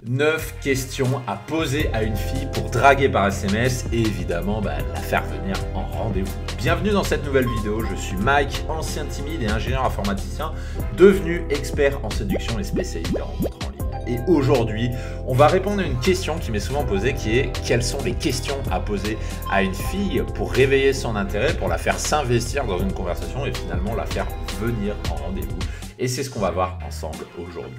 9 questions à poser à une fille pour draguer par SMS et évidemment la faire venir en rendez-vous. Bienvenue dans cette nouvelle vidéo, je suis Mike, ancien timide et ingénieur informaticien, devenu expert en séduction et spécialisé en rencontres en ligne. Et aujourd'hui, on va répondre à une question qui m'est souvent posée qui est quelles sont les questions à poser à une fille pour réveiller son intérêt, pour la faire s'investir dans une conversation et finalement la faire venir en rendez-vous. Et c'est ce qu'on va voir ensemble aujourd'hui.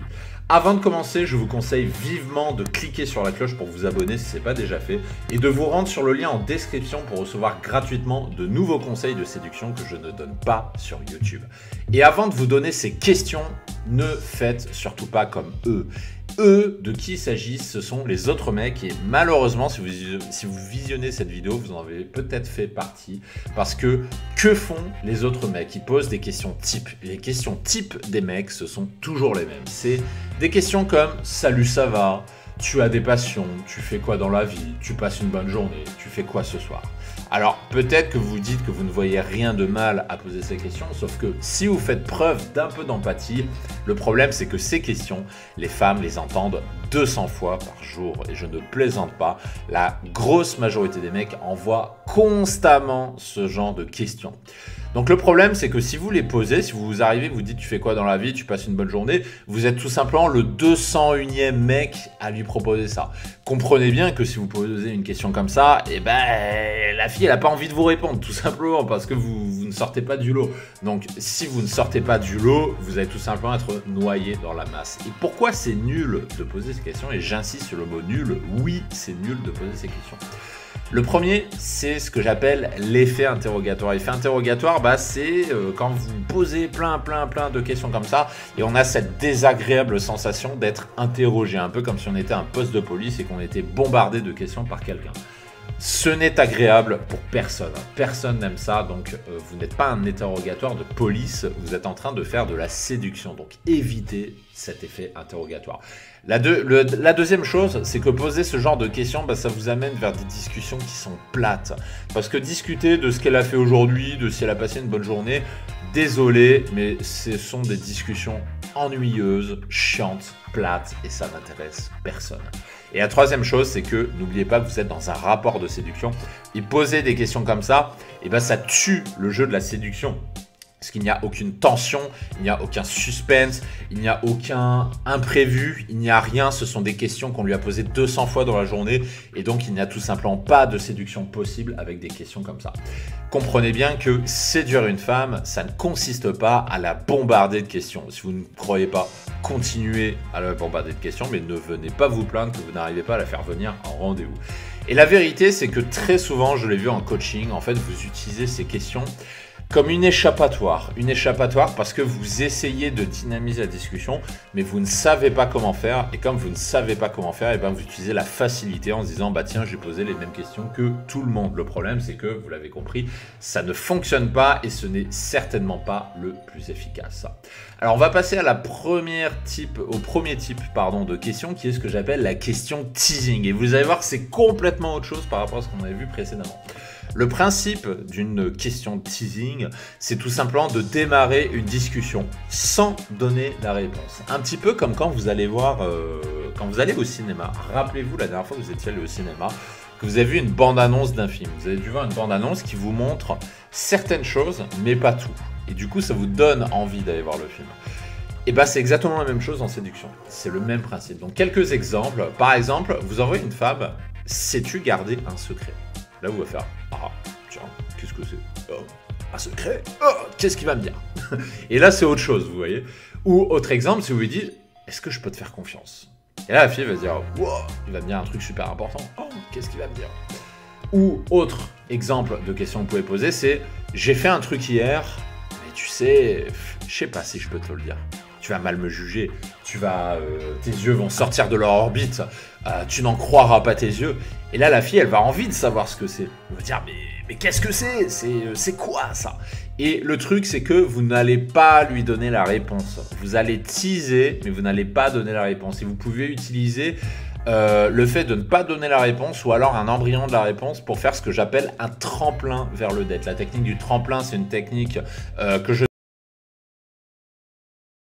Avant de commencer, je vous conseille vivement de cliquer sur la cloche pour vous abonner si ce n'est pas déjà fait et de vous rendre sur le lien en description pour recevoir gratuitement de nouveaux conseils de séduction que je ne donne pas sur YouTube. Et avant de vous donner ces questions, ne faites surtout pas comme eux. Eux, de qui il s'agit, ce sont les autres mecs et malheureusement, si vous visionnez cette vidéo, vous en avez peut-être fait partie parce que font les autres mecs? Ils posent des questions types. Les questions types des mecs, ce sont toujours les mêmes. C'est des questions comme « Salut, ça va ? Tu as des passions ? Tu fais quoi dans la vie ? Tu passes une bonne journée ? Tu fais quoi ce soir ?» Alors, peut-être que vous vous dites que vous ne voyez rien de mal à poser ces questions, sauf que si vous faites preuve d'un peu d'empathie, le problème c'est que ces questions, les femmes les entendent 200 fois par jour. Et je ne plaisante pas, la grosse majorité des mecs envoient constamment ce genre de questions. Donc le problème c'est que si vous les posez, si vous arrivez, vous dites tu fais quoi dans la vie, tu passes une bonne journée, vous êtes tout simplement le 201e mec à lui proposer ça. Comprenez bien que si vous posez une question comme ça, la fille elle n'a pas envie de vous répondre tout simplement parce que vous ne sortez pas du lot. Donc si vous ne sortez pas du lot, vous allez tout simplement être noyé dans la masse. Et pourquoi c'est nul de poser ces questions? Et j'insiste sur le mot nul, oui c'est nul de poser ces questions. Le premier, c'est ce que j'appelle l'effet interrogatoire. L'effet interrogatoire, c'est quand vous posez plein de questions comme ça et on a cette désagréable sensation d'être interrogé, un peu comme si on était un poste de police et qu'on était bombardé de questions par quelqu'un. Ce n'est agréable pour personne. Personne n'aime ça, donc vous n'êtes pas un interrogatoire de police, vous êtes en train de faire de la séduction. Donc évitez cet effet interrogatoire. La deuxième chose, c'est que poser ce genre de questions, ça vous amène vers des discussions qui sont plates. Parce que discuter de ce qu'elle a fait aujourd'hui, de si elle a passé une bonne journée, désolé, mais ce sont des discussions ennuyeuses, chiantes, plates, et ça n'intéresse personne. Et la troisième chose, c'est que n'oubliez pas que vous êtes dans un rapport de séduction. Et poser des questions comme ça, ça tue le jeu de la séduction. Parce qu'il n'y a aucune tension, il n'y a aucun suspense, il n'y a aucun imprévu, il n'y a rien. Ce sont des questions qu'on lui a posées 200 fois dans la journée et donc il n'y a tout simplement pas de séduction possible avec des questions comme ça. Comprenez bien que séduire une femme, ça ne consiste pas à la bombarder de questions. Si vous ne croyez pas, continuez à la bombarder de questions, mais ne venez pas vous plaindre que vous n'arrivez pas à la faire venir en rendez-vous. Et la vérité, c'est que très souvent, je l'ai vu en coaching, en fait, vous utilisez ces questions comme une échappatoire parce que vous essayez de dynamiser la discussion, mais vous ne savez pas comment faire. Et comme vous ne savez pas comment faire, vous utilisez la facilité en se disant tiens, j'ai posé les mêmes questions que tout le monde. Le problème, c'est que vous l'avez compris, ça ne fonctionne pas et ce n'est certainement pas le plus efficace. Alors, on va passer à au premier type de question qui est ce que j'appelle la question teasing. Et vous allez voir que c'est complètement autre chose par rapport à ce qu'on avait vu précédemment. Le principe d'une question teasing, c'est tout simplement de démarrer une discussion sans donner la réponse. Un petit peu comme quand vous allez quand vous allez au cinéma. Rappelez-vous la dernière fois que vous étiez allé au cinéma, que vous avez vu une bande-annonce d'un film. Vous avez dû voir une bande-annonce qui vous montre certaines choses, mais pas tout. Et du coup, ça vous donne envie d'aller voir le film. Et c'est exactement la même chose en séduction. C'est le même principe. Donc, quelques exemples. Par exemple, vous envoyez une femme, sais-tu garder un secret? Là, vous allez faire « Ah, tiens, qu'est-ce que c'est? Oh, un secret? Oh, qu'est-ce qu'il va me dire ?» Et là, c'est autre chose, vous voyez. Ou autre exemple, si vous lui dites « Est-ce que je peux te faire confiance ?» Et là, la fille va se dire « Wow, il va me dire un truc super important. Oh, qu'est-ce qu'il va me dire ?» Ou autre exemple de question que vous pouvez poser, c'est « J'ai fait un truc hier, mais tu sais, je sais pas si je peux te le dire. Tu vas mal me juger, tes yeux vont sortir de leur orbite, tu n'en croiras pas tes yeux. » Et là, la fille, elle va avoir envie de savoir ce que c'est. Elle va dire, mais qu'est-ce que c'est? C'est quoi ça? Et le truc, c'est que vous n'allez pas lui donner la réponse. Vous allez teaser, mais vous n'allez pas donner la réponse. Et vous pouvez utiliser le fait de ne pas donner la réponse ou alors un embryon de la réponse pour faire ce que j'appelle un tremplin vers le date. La technique du tremplin, c'est une technique que je